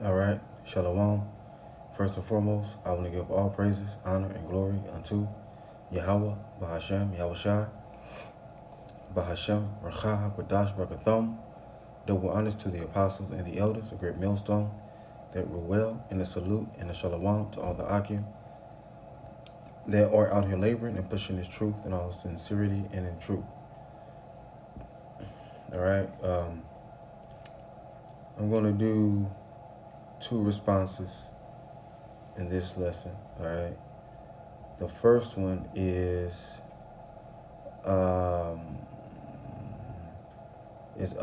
All right, Shalom. First and foremost, I want to give all praises, honor, and glory unto Yahweh, Bahashem, Yahushai, Bahashem, Racha, HaKodash, Barakatham. Double honors to the apostles and the elders, a great millstone that rule well, and a salute and a shalom to all the Akim that are out here laboring and pushing this truth in all sincerity and in truth. All right, I'm going to do two responses in this lesson. All right, the first one is is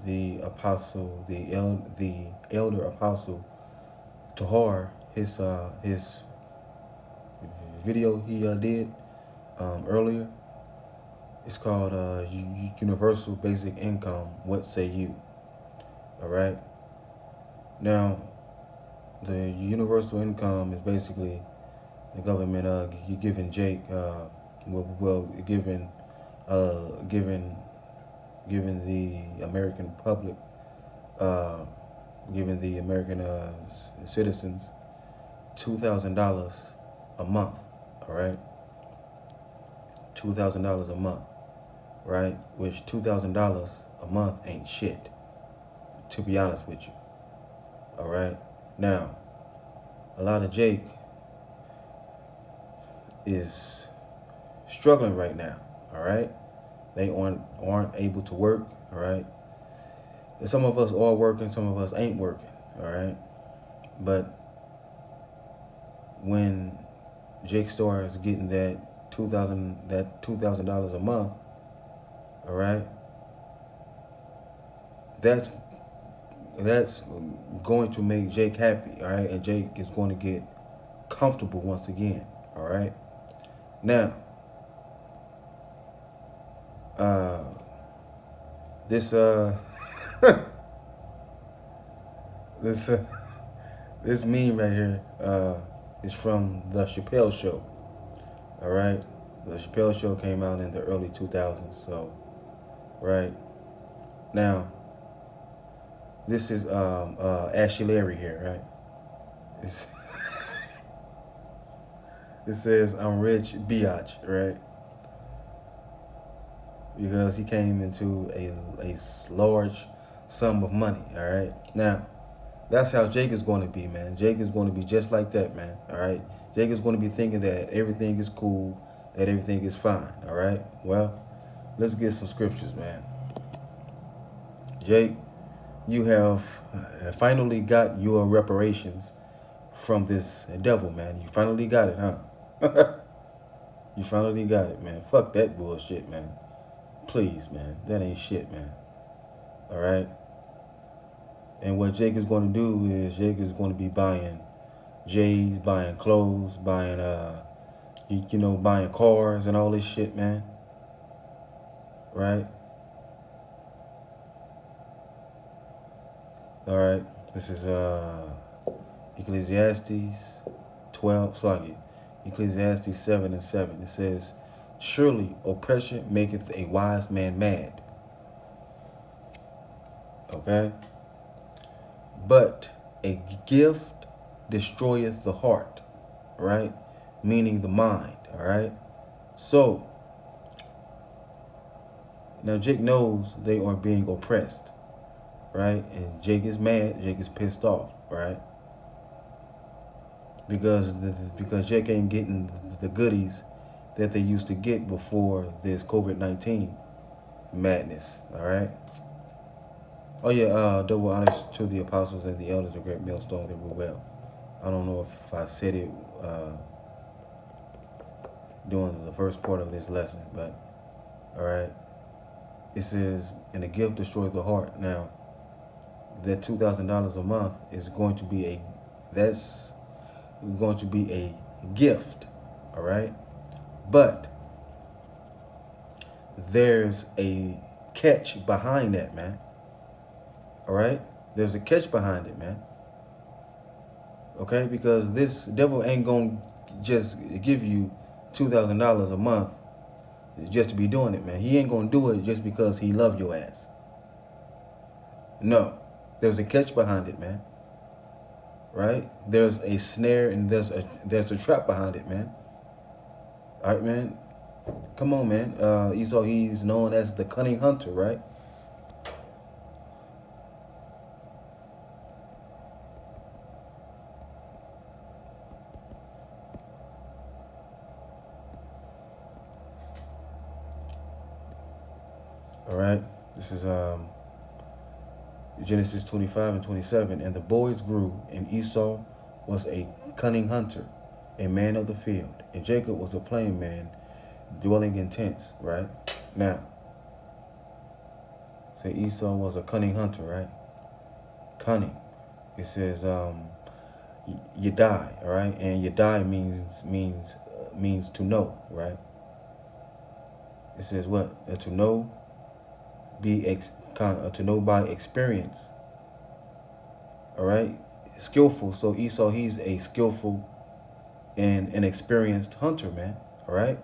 the apostle, the elder apostle Tahar, his video he did earlier. It's called Universal Basic Income. What say you? All right. Now, the universal income is basically the government giving Jake, giving the American public, giving the American citizens $2,000 a month. All right, $2,000 a month, right? Which $2,000 a month ain't shit, to be honest with you. All right. Now, a lot of Jake is struggling right now. All right. They aren't able to work. All right. And some of us are working, some of us ain't working. All right. But when Jake starts getting that $2,000 a month, all right, that's going to make Jake happy, all right, and Jake is going to get comfortable once again, all right. Now, this this meme right here is from the Chappelle Show. All right, the Chappelle Show came out in the early 2000s. So, right now, this is Ashy Larry here, right? It says I'm rich, biatch, right? Because he came into a large sum of money. All right, now. That's how Jake is going to be, man. Jake is going to be just like that, man. All right? Jake is going to be thinking that everything is cool, that everything is fine. All right? Well, let's get some scriptures, man. Jake, you have finally got your reparations from this devil, man. You finally got it, huh? You finally got it, man. Fuck that bullshit, man. Please, man. That ain't shit, man. All right? And what Jake is going to do is Jake is going to be buying J's, buying clothes, buying buying cars and all this shit, man. Right? All right. This is Ecclesiastes 12. Ecclesiastes 7:7. It says, "Surely oppression maketh a wise man mad." Okay? But a gift destroyeth the heart, right? Meaning the mind, all right? So, now Jake knows they are being oppressed, right? And Jake is mad, Jake is pissed off, right? Because Jake ain't getting the goodies that they used to get before this COVID-19 madness, all right? Oh yeah, double honors to the apostles and the elders of great millstone that rule well. I don't know if I said it during the first part of this lesson, but all right. It says, "And the gift destroys the heart." Now, that $2,000 a month is going to be a gift, all right. But there's a catch behind that, man. All right? There's a catch behind it, man. Okay? Because this devil ain't going to just give you $2,000 a month just to be doing it, man. He ain't gonna do it just because he love your ass. No, there's a catch behind it, man. Right? There's a snare and there's a trap behind it, man. All right, man. Come on, man. Esau, he's known as the cunning hunter, right? All right. This is Genesis 25 and 27. And the boys grew, and Esau was a cunning hunter, a man of the field, and Jacob was a plain man, dwelling in tents. Right now, say Esau was a cunning hunter, right? Cunning. It says Yadai, all right, and Yadai means to know, right? It says what? To know, to know by experience. All right, skillful. So Esau, he's a skillful and an experienced hunter, man. All right.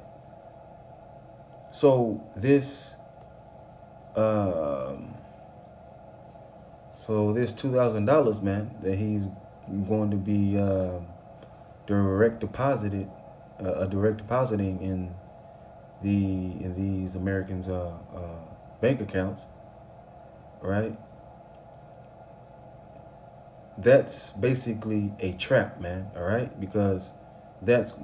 So this, this $2,000, man, that he's going to be direct deposited, direct depositing in these Americans' bank accounts, right? That's basically a trap, man. All right, because that's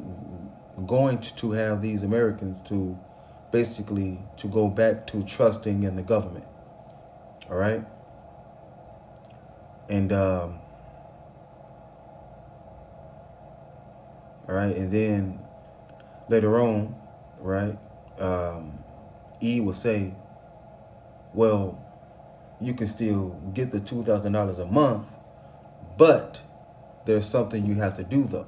going to have these Americans to basically to go back to trusting in the government. All right, and all right, and then later on, right, E will say, well, you can still get the $2,000 a month, but there's something you have to do though.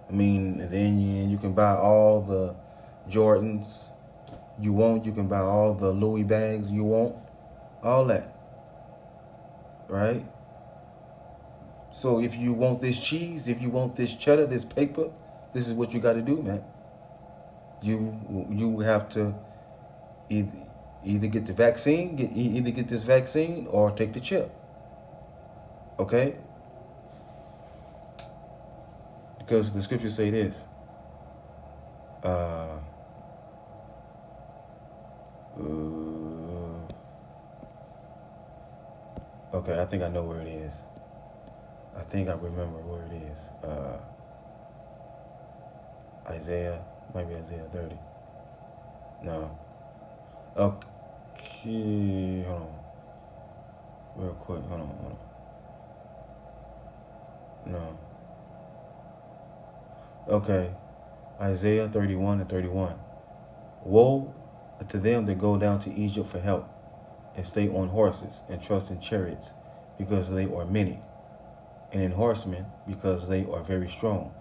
I mean, and then you can buy all the Jordans you want. You can buy all the Louis bags you want. All that. Right? So if you want this cheese, if you want this cheddar, this paper, this is what you got to do, man. You have to either get the vaccine, either get this vaccine or take the chip. Okay? Because the scriptures say this. Okay, I think I know where it is. I think I remember where it is. Isaiah, maybe Isaiah 30. No. Okay, hold on. Real quick, hold on. No. Okay, Isaiah 31 and 31. Woe to them that go down to Egypt for help, and stay on horses, and trust in chariots, because they are many, and in horsemen, because they are very strong.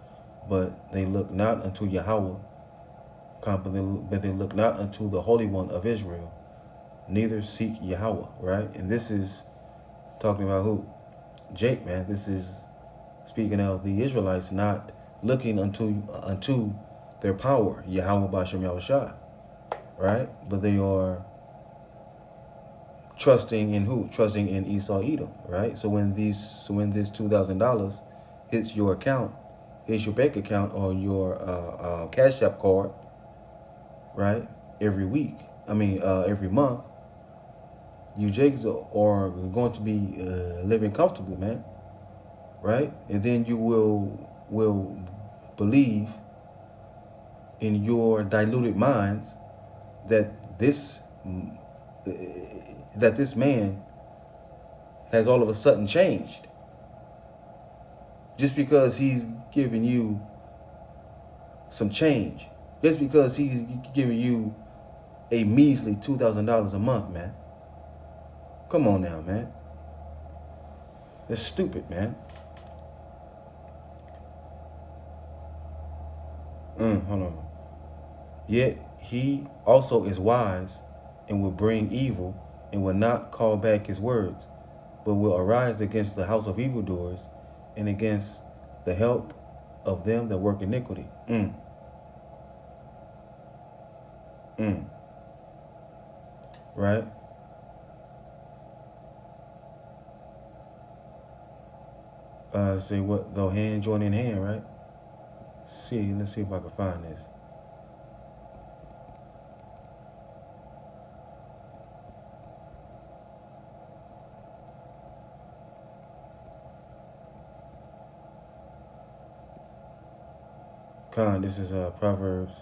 But they look not unto Yahweh, but they look not unto the Holy One of Israel, neither seek Yahweh, right? And this is talking about who? Jake, man. This is speaking of the Israelites not looking unto their power, Yahweh Bashem Yahushua, right? But they are trusting in who? Trusting in Esau Edom, right? So when this $2,000 hits your account, hits your bank account or your Cash App card, right? Every month, you Jakes are going to be living comfortable, man, right? And then you will believe in your diluted minds that this man has all of a sudden changed just because he's giving you some change, just because he's giving you a measly $2,000 a month, man. Come on now, man. That's stupid, man. Hold on. Yet he also is wise and will bring evil and will not call back his words, but will arise against the house of evildoers and against the help of them that work iniquity. Mm. Right? Say what? Though hand join in hand, right? See, let's see if I can find this. This is Proverbs.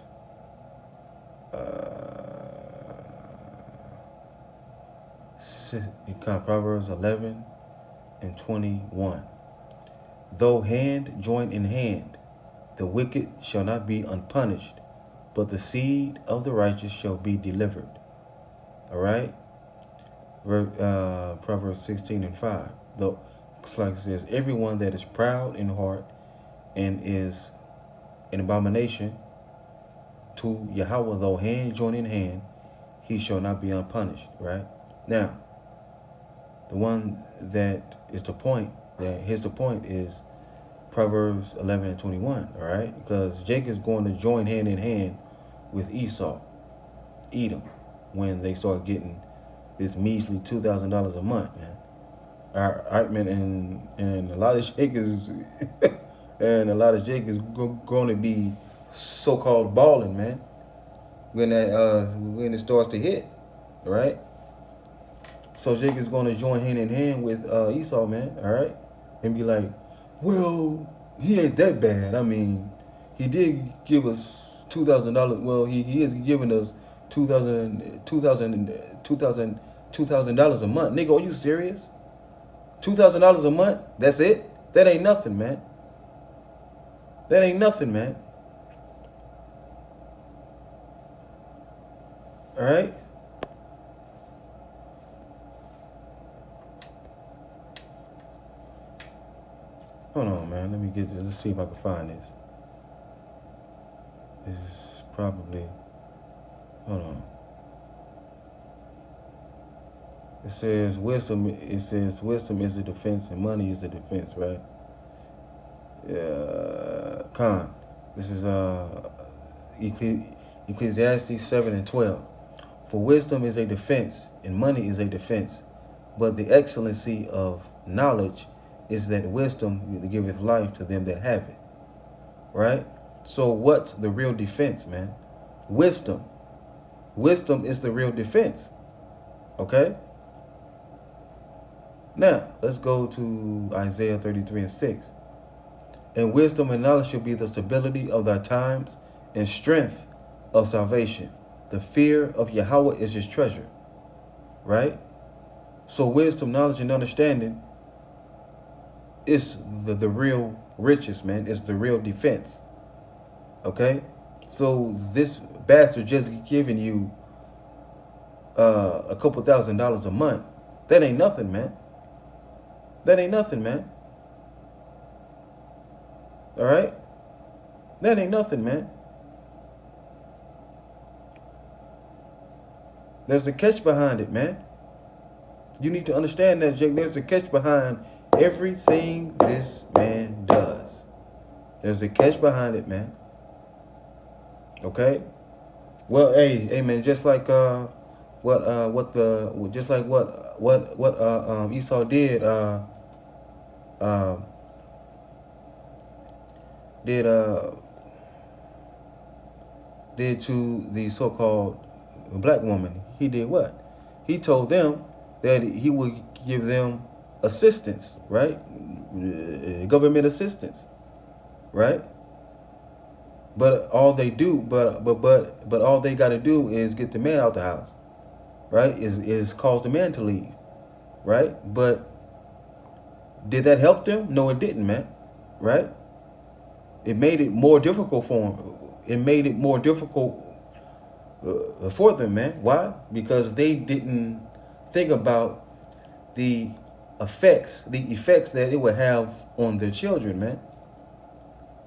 Proverbs 11 and 21. Though hand join in hand, the wicked shall not be unpunished, but the seed of the righteous shall be delivered. All right? Proverbs 16 and 5. Though, like it says, everyone that is proud in heart and is an abomination to Yahweh, though hand join in hand, he shall not be unpunished. Right? Now, the one that is the point, the point is Proverbs 11 and 21, all right? Because Jacob's going to join hand in hand with Esau, Edom, when they start getting this measly $2,000 a month, man. All right, man, and a lot of Jacobs, and a lot of Jacobs going to be so-called balling, man, when it starts to hit, right? So Jacob's going to join hand in hand with Esau, man, all right? And be like, well, he ain't that bad. I mean, he did give us $2,000. Well, he is giving us $2,000 a month. Nigga, are you serious? $2,000 a month? That's it? That ain't nothing, man. That ain't nothing, man. All right? Hold on, man. Let me get this. Let's see if I can find this. This is probably. Hold on. It says wisdom. It says wisdom is the defense and money is the defense, right? Khan. This is Ecclesiastes 7 and 12. For wisdom is a defense and money is a defense, but the excellency of knowledge is that wisdom giveth life to them that have it. Right? So what's the real defense, man? Wisdom. Wisdom is the real defense. Okay? Now, let's go to Isaiah 33 and 6. And wisdom and knowledge shall be the stability of thy times and strength of salvation. The fear of Yahweh is his treasure. Right? So wisdom, knowledge, and understanding is the real riches, man. It's the real defense. Okay? So this bastard just giving you a couple $1,000s a month, that ain't nothing, man. That ain't nothing, man. All right? That ain't nothing, man. There's a catch behind it, man. You need to understand that, Jake. There's a catch behind everything this man does. There's a catch behind it, man. Okay? Well, hey, man, just like what Esau did did to the so-called black woman. He did what? He told them that he would give them assistance, right? Government assistance, right? But all they do, but all they got to do is get the man out the house, right? Is cause the man to leave, right? But did that help them? No, it didn't, man, right? It made it more difficult for them. It made it more difficult for them, man. Why? Because they didn't think about the effects that it would have on their children, man.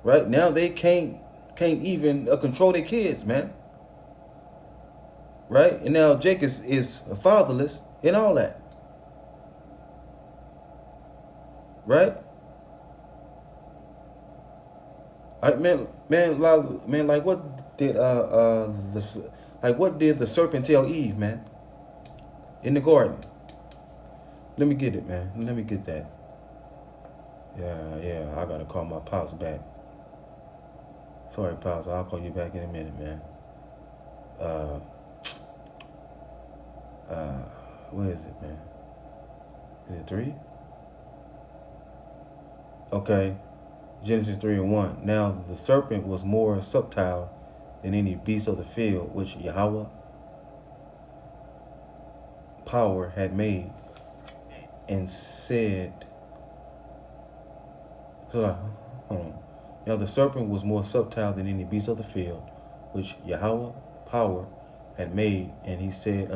Right? Now they can't even control their kids, man. Right? And now Jake is fatherless and all that. Right? Man, like what did Like, what did the serpent tell Eve, man? In the garden. Let me get it, man. Let me get that. Yeah, I gotta call my pops back. Sorry, pops. I'll call you back in a minute, man. What is it, man? Is it 3? Okay. Genesis 3:1. Now the serpent was more subtle than any beast of the field which Yahweh power had made, and said, hold on. Now the serpent was more subtle than any beast of the field which Yahweh power had made, and he said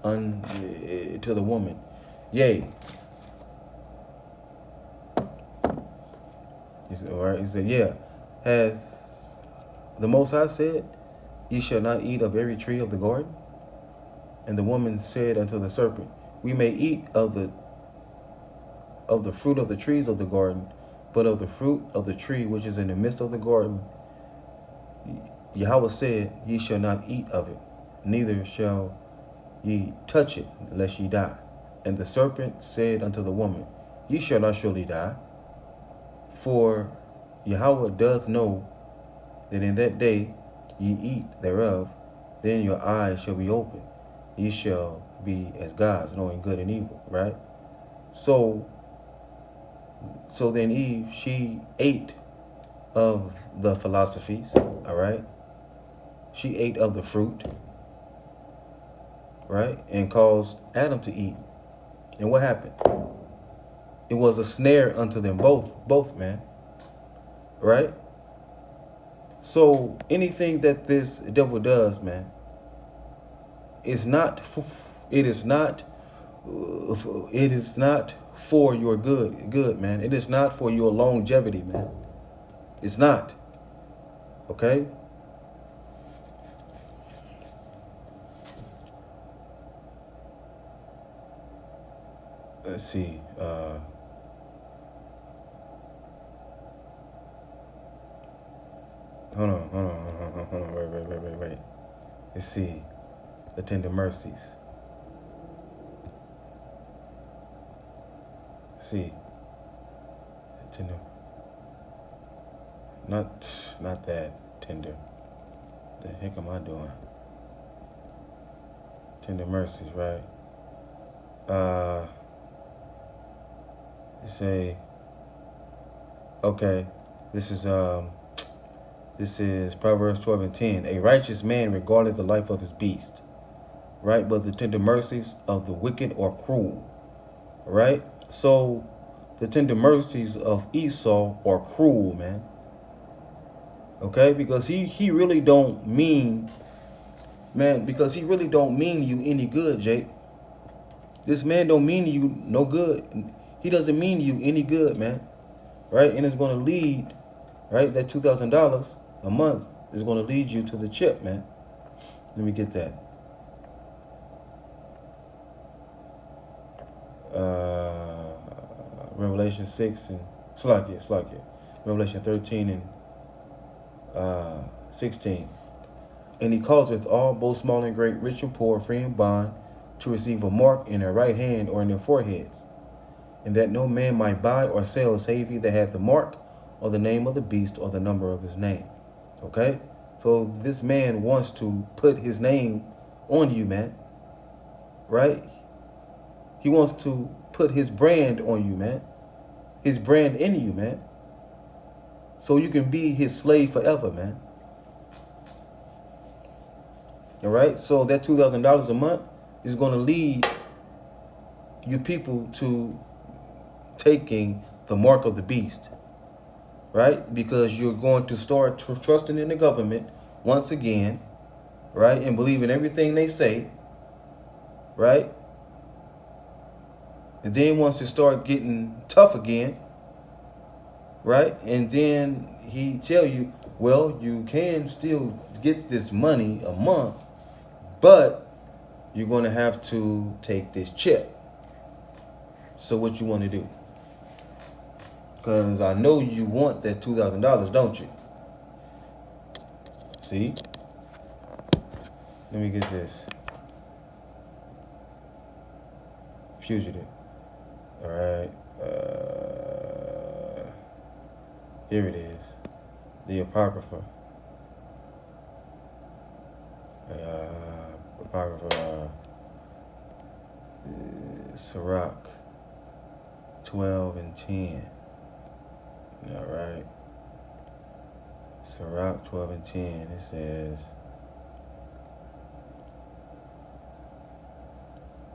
to the woman, yea. All right, he said, yeah, hath the Most High said, ye shall not eat of every tree of the garden? And the woman said unto the serpent, we may eat of the fruit of the trees of the garden, but of the fruit of the tree which is in the midst of the garden, Yahweh said, ye shall not eat of it, neither shall ye touch it, lest ye die. And the serpent said unto the woman, ye shall not surely die, for Yahweh doth know that in that day ye eat thereof, then your eyes shall be opened, ye shall be as gods, knowing good and evil, right? So then Eve, she ate of the philosophies, all right? She ate of the fruit, right? And caused Adam to eat. And what happened? It was a snare unto them both, man. Right? So anything that this devil does, man, it is not for your good, man. It is not for your longevity, man. It's not. Okay? Let's see. Hold on. Wait. Let's see. The tender mercies. Let's see. Tender. Not that tender. The heck am I doing? Tender mercies, right? Say, okay, this is Proverbs 12:10. A righteous man regardeth the life of his beast, right? But the tender mercies of the wicked are cruel, right? So the tender mercies of Esau are cruel, man. Okay, because he really don't mean, man, because he really don't mean you any good, Jake. This man don't mean you no good. He doesn't mean you any good, man. Right? And it's going to lead, right? That $2,000 a month is going to lead you to the chip, man. Let me get that. Revelation 6 and Slakia. Revelation 13 and 16. And he causeth all, both small and great, rich and poor, free and bond, to receive a mark in their right hand or in their foreheads, and that no man might buy or sell save he that had the mark or the name of the beast or the number of his name. Okay? So this man wants to put his name on you, man. Right? He wants to put his brand on you, man. His brand in you, man. So you can be his slave forever, man. All right? So that $2,000 a month is going to lead you people to taking the mark of the beast, right? Because you're going to start trusting in the government once again, right? And believing everything they say, right? And then once it start getting tough again, right? And then he tell you, well, you can still get this money a month, but you're going to have to take this chip. So what you want to do? Because I know you want that $2,000, don't you? See? Let me get this. Fugitive. All right. Here it is. The Apocrypha. Apocrypha. Sirach 12 and 10. All right. Sirach 12 and 10. It says,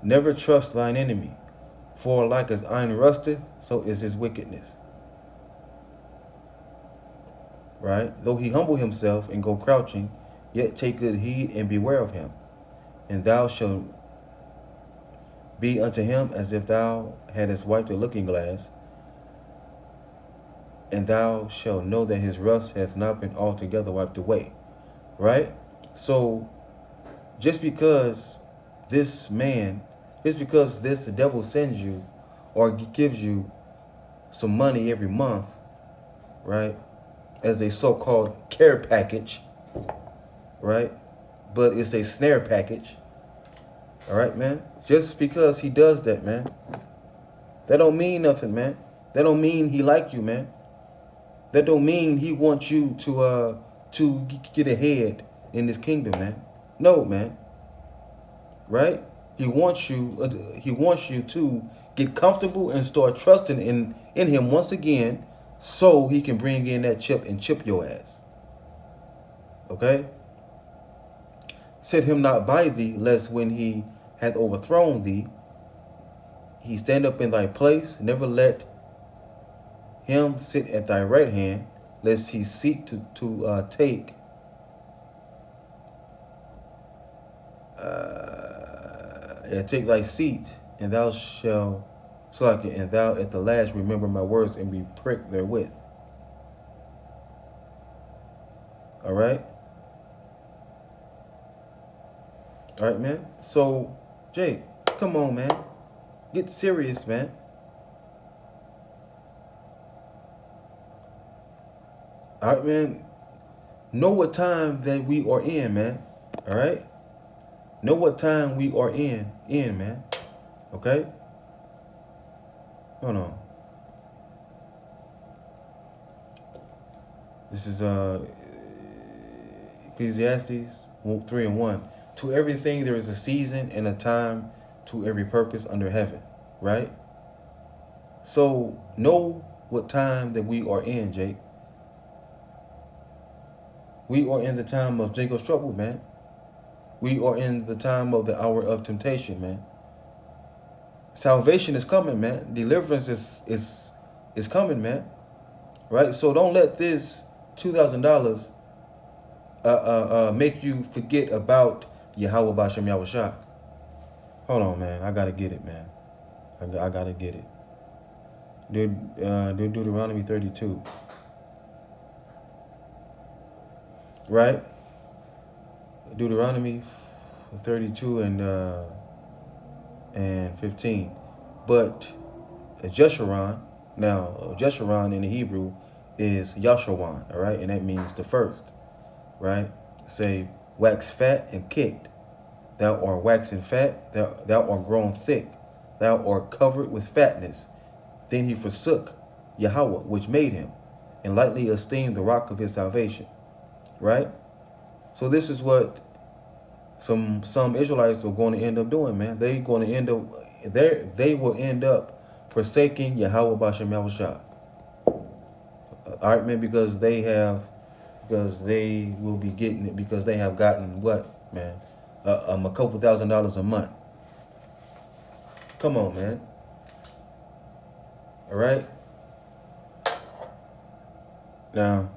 never trust thine enemy, for like as iron rusteth, so is his wickedness. Right? Though he humble himself and go crouching, yet take good heed and beware of him. And thou shalt be unto him as if thou hadst wiped a looking glass, and thou shalt know that his rust hath not been altogether wiped away. Right? So, just because this devil sends you or gives you some money every month, right, as a so-called care package, right, but it's a snare package, all right, man? Just because he does that, man, that don't mean nothing, man. That don't mean he like you, man. That don't mean he wants you to get ahead in this kingdom, man. No, man. Right? He wants you to get comfortable and start trusting in him once again, so he can bring in that chip and chip your ass. Okay? Set him not by thee, lest when he hath overthrown thee, he stand up in thy place. Never let him sit at thy right hand, lest he seek to take take thy seat, and thou shalt slack it, and thou at the last remember my words and be pricked therewith. All right? All right, man? So, Jake, come on, man. Get serious, man. All right, man? Know what time that we are in, man. All right? Know what time we are in, man. Okay? Hold on. This is Ecclesiastes 3 and 1. To everything there is a season and a time to every purpose under heaven. Right? So know what time that we are in, Jake. We are in the time of Jacob's trouble, man. We are in the time of the hour of temptation, man. Salvation is coming, man. Deliverance is coming, man. Right? So don't let this $2,000 make you forget about Yahweh Bashem Yahushua. Hold on, man. I gotta get it, man. I gotta get it. Deuteronomy 32. Right? Deuteronomy 32 and 15. But Jeshurun, now Jeshurun in the Hebrew is Yashawan, all right? And that means the first, right? Say, wax fat and kicked. Thou art waxen fat, thou art grown thick, thou art covered with fatness. Then he forsook Yahweh, which made him, and lightly esteemed the rock of his salvation. Right? So this is what some Israelites are going to end up doing, man. They will end up forsaking Yahweh Bashem Yahushua. All right, man, because they will be getting it because they have gotten what, man? A couple $1,000s a month. Come on, man. All right. Now,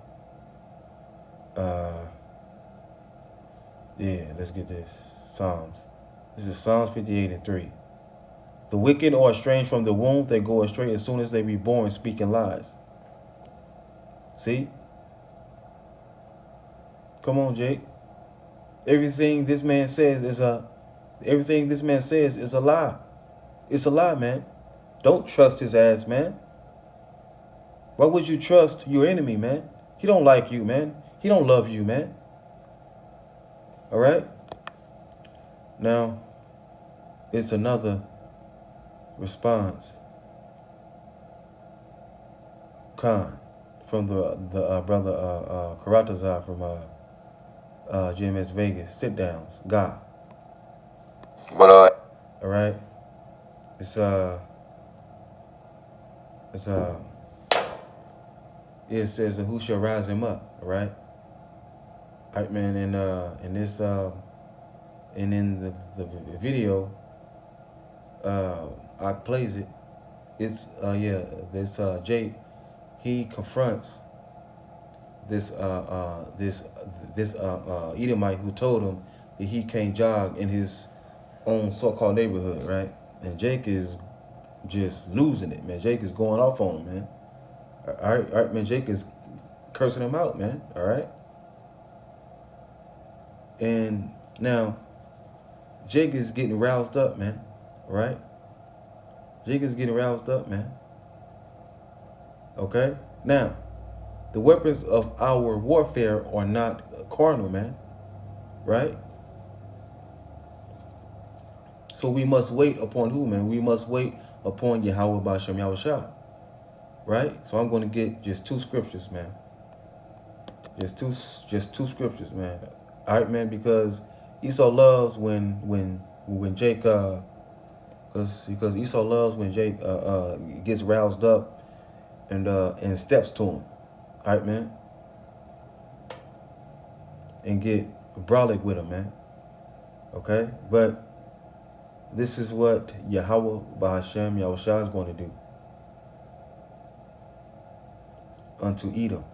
yeah, let's get this. Psalms. This is Psalms 58 and 3. The wicked are estranged from the womb. They go astray as soon as they be born, speaking lies. See? Come on, Jake. Everything this man says is a lie. It's a lie, man. Don't trust his ass, man. Why would you trust your enemy, man? He don't like you, man. He don't love you, man. All right? Now, it's another response, Khan, from the brother Karatazar from GMS Vegas. Sit downs, God. But All right. It's it's it says who shall rise him up. All right. All right, man. And in this and in the video, I plays it. It's yeah. This Jake, he confronts this Edomite who told him that he can't jog in his own so-called neighborhood, right? And Jake is just losing it, man. Jake is going off on him, man. All right, man. Jake is cursing him out, man. All right. And now Jake is getting roused up, man. All right. Jake is getting roused up, man. Okay. Now, the weapons of our warfare are not carnal, man. Right. So we must wait upon who, man? We must wait upon Yahweh Bashem Yahushua. Right? So I'm going to get just two scriptures, man. Just two scriptures, man. All right, man, because Esau loves when Jake because Esau loves when Jake gets roused up and steps to him. All right, man. And get brolic with him, man. Okay? But this is what Yahweh Bahashem Yahushua is going to do unto Edom.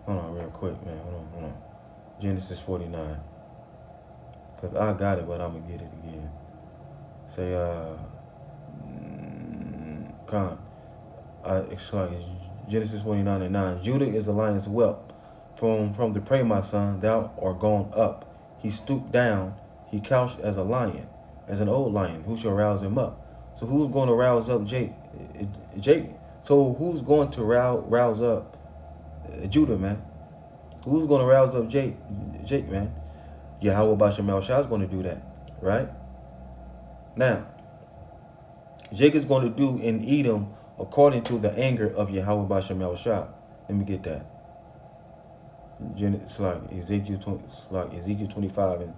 Hold on real quick, man. Hold on. Genesis 49. Because I got it, but I'm going to get it again. Say, Khan. It's like Genesis 49 and 9. Judah is a lion's whelp. From the prey, my son, thou art gone up. He stooped down. He couched as a lion, as an old lion. Who shall rouse him up? So who's going to rouse up Jake? Jake. So who's going to rouse up Judah, man? Who's going to rouse up Jake, man? Yahweh Bashem Yahushua is going to do that, right? Now, Jake is going to do in Edom according to the anger of Yahweh Bashem Yahushua. Let me get that. It's like Ezekiel 25 and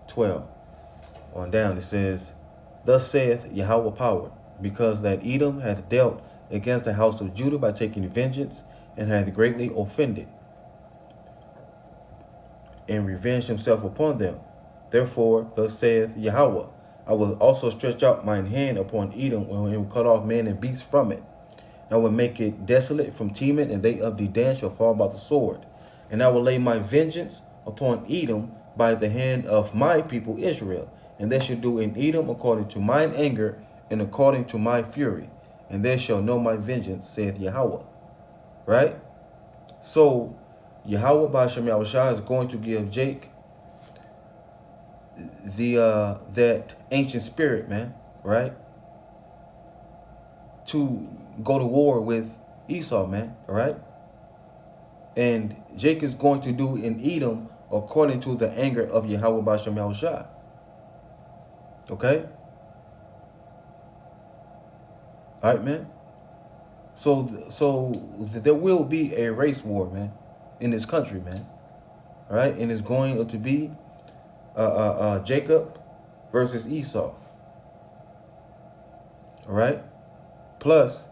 12 on down. It says, "Thus saith Yahweh power, because that Edom hath dealt against the house of Judah by taking vengeance, and hath greatly offended, and revenged himself upon them. Therefore, thus saith Yahweh, I will also stretch out mine hand upon Edom, and will cut off man and beast from it. I will make it desolate from Teman, and they of Dedan shall fall by the sword. And I will lay my vengeance upon Edom by the hand of my people Israel. And they shall do in Edom according to mine anger, and according to my fury. And they shall know my vengeance, saith Yahweh." Right? So, Yahweh Bashem Yahushua is going to give Jake that ancient spirit, man, right? To go to war with Esau, man, all right? And Jake is going to do in Edom according to the anger of Yahweh Bashem Yahushua. Okay? All right, man? So there will be a race war, man, in this country, man. All right? And it's going to be Jacob versus Esau. All right? Plus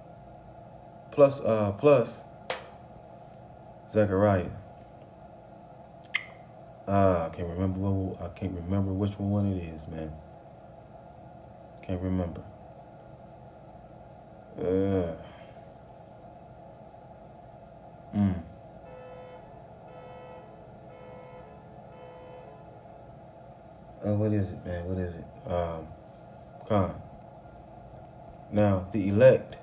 Zechariah. I can't remember which one it is, man. Can't remember. What is it, man? What is it? Khan. Now, the elect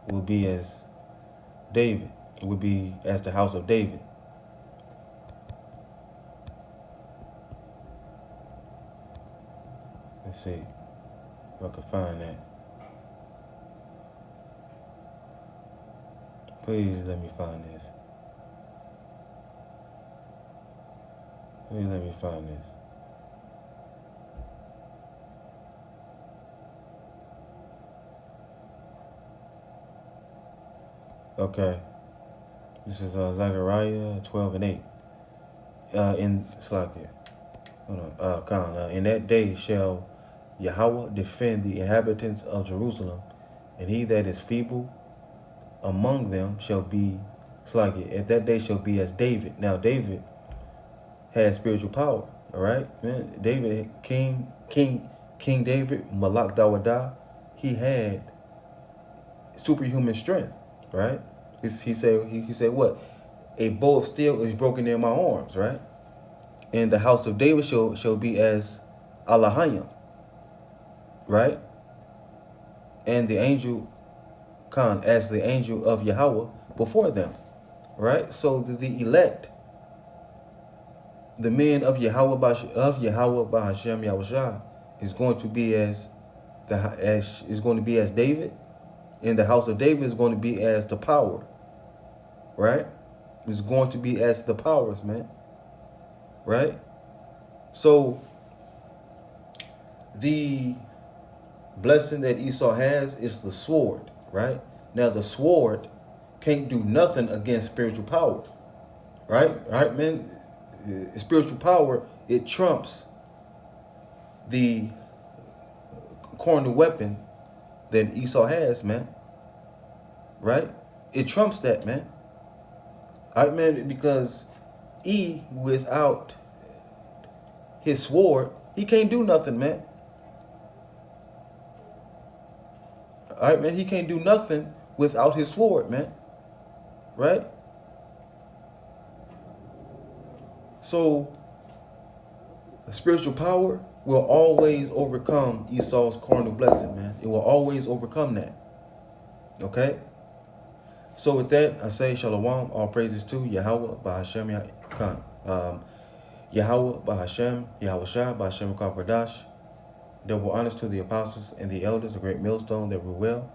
will be as David. It would be as the house of David. Let's see if I can find that. Please let me find this. Let me find this. Okay. This is Zechariah 12 and 8. In Slakia. Hold on. In that day shall Yahweh defend the inhabitants of Jerusalem, and he that is feeble among them shall be Slakia. At that day shall be as David. Now David had spiritual power. All right, man. David, King David, Malak Dawadah, he had superhuman strength. Right. He said what? A bow of steel is broken in my arms. Right. And the house of David shall be as Alahayim. Right. And the angel as the angel of Yahweh before them. Right. So the elect, the men of Yahweh Bahashem Yahushua is going to be as David, and the house of David is going to be as the power, right? It's going to be as the powers, man, right? So the blessing that Esau has is the sword, right? Now the sword can't do nothing against spiritual power, right, man. Spiritual power, it trumps the carnal weapon that Esau has, man. Right? It trumps that, man. All right, man, because without his sword, he can't do nothing, man. All right, man, he can't do nothing without his sword, man. Right? So, spiritual power will always overcome Esau's carnal blessing, man. It will always overcome that. Okay? So with that, I say Shalom, all praises to Yahweh, Bahashem, Yahweh, Bahashem, Yahushua, Bahashem, Kapardash. Double honors to the apostles and the elders, a great millstone that rule well.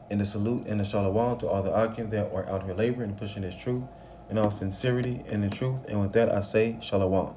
And the salute and the Shalom to all the Akim that are out here laboring and pushing this truth in all sincerity and in truth. And with that, I say Shalom.